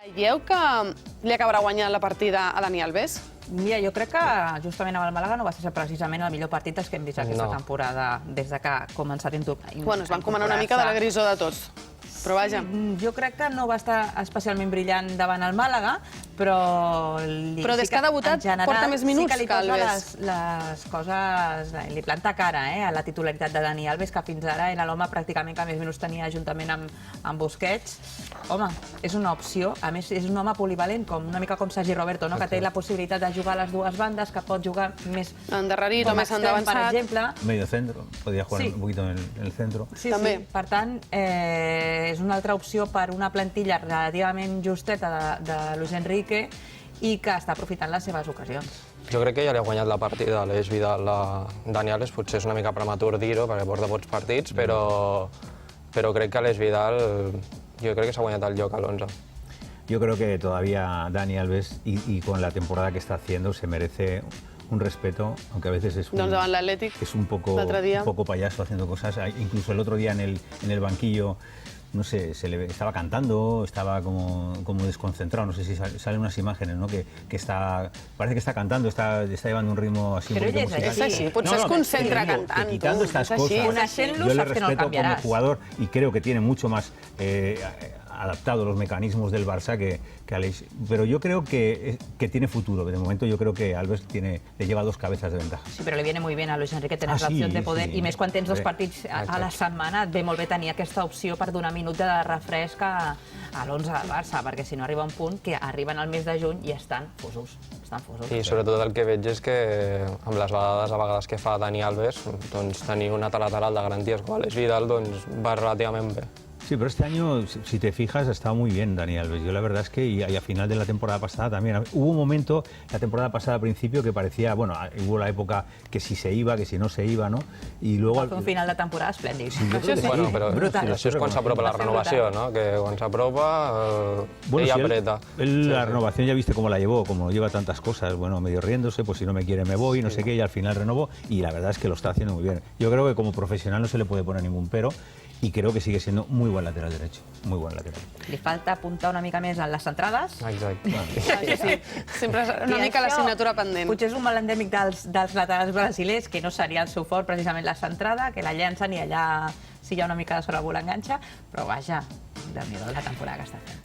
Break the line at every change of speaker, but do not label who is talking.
Veieu que li acabarà guanyant la partida a Dani Alves?
Mira, jo crec que justament amb el Màlaga no va ser precisament el millor partit dels que hem vist aquesta temporada, des de que ha començat a
Bueno, es van encomanar una mica de la grisó de tots. Però vaja.
Jo crec que no va estar especialment brillant davant el Màlaga, però
des que ha debutat porta més minuts
que li
que Alves.
les coses, li planta cara a la titularitat de Dani Alves, que fins ara era l'home pràcticament que més minuts tenia juntament amb Busquets. Home, és una opció. A més, és un home polivalent, una mica com Sergi Roberto, que té la possibilitat de jugar a les dues bandes, que pot jugar més
endarrerit o més endavançat,
per exemple.
Medio centro, podria jugar un poquito en el centro.
Sí, per tant, és una altra opció per una plantilla relativament justeta de Luis Enrique i que està aprofitant les seves ocasions.
Jo crec que ja li ha guanyat la partida a l'Eix Vidal a Dani Alves. Potser és una mica prematur dir-ho perquè porta pocs partits, però crec que l'Eix Vidal jo crec que s'ha guanyat el lloc a l'11.
Yo creo que todavía Dani Alves y con la temporada que está haciendo se merece un respeto, aunque a veces es un poco payaso haciendo cosas. Incluso el otro día en el banquillo, no sé, estaba cantando, estaba como desconcentrado, no sé si salen unas imágenes, ¿no? Que parece que está cantando, está llevando un ritmo así un poquito musical.
És així, potser es concentra cantant.
Quitando estas cosas, yo le respeto como jugador y creo que tiene mucho más adaptado los mecanismos del Barça que Aleix, pero yo creo que tiene futuro. De momento yo creo que Alves le lleva 2 cabezas de ventaja.
Sí, però li viene muy bien a Luis Enrique tener la opció de poder, i més quan tens 2 partits a la setmana, et ve molt bé tenir aquesta opció per donar minut de refresc a l'11 del Barça, perquè si no arriba un punt que arriben al mes de juny i estan fosos.
I sobretot el que veig és que amb les vegades que fa Dani Alves, tenir un lateral de garanties com l'Eix Vidal va relativament bé.
Sí, pero este año, si te fijas, ha estado muy bien Dani Alves. Yo la verdad es que, y a final de la temporada pasada también, hubo un momento, la temporada pasada al principio, que parecía, bueno, hubo la época que si se iba, que si no se iba, ¿no? Y luego...
Fue un final de temporada esplèndid.
Bueno, però això és quan s'apropa la renovació, ¿no? Que quan s'apropa, ella apreta.
La renovación ya viste cómo la llevó, como lleva tantas cosas, bueno, medio riéndose, pues si no me quiere me voy, no sé qué, y al final renovó, y la verdad es que lo está haciendo muy bien. Yo creo que como profesional no se le puede poner ningún pero, y creo que sigue siendo muy buen lateral derecho, muy buen lateral.
Li falta apuntar una mica més en les centrades.
Exacte.
Sí, sempre és una mica l'assignatura pendent.
Potser és un mal endèmic dels laterals brasilers, que no seria el seu fort precisament la centrada, que la llancen i allà si hi ha una mica de sort algú l'enganxa, però vaja, déu-n'hi-do la temporada que està fent.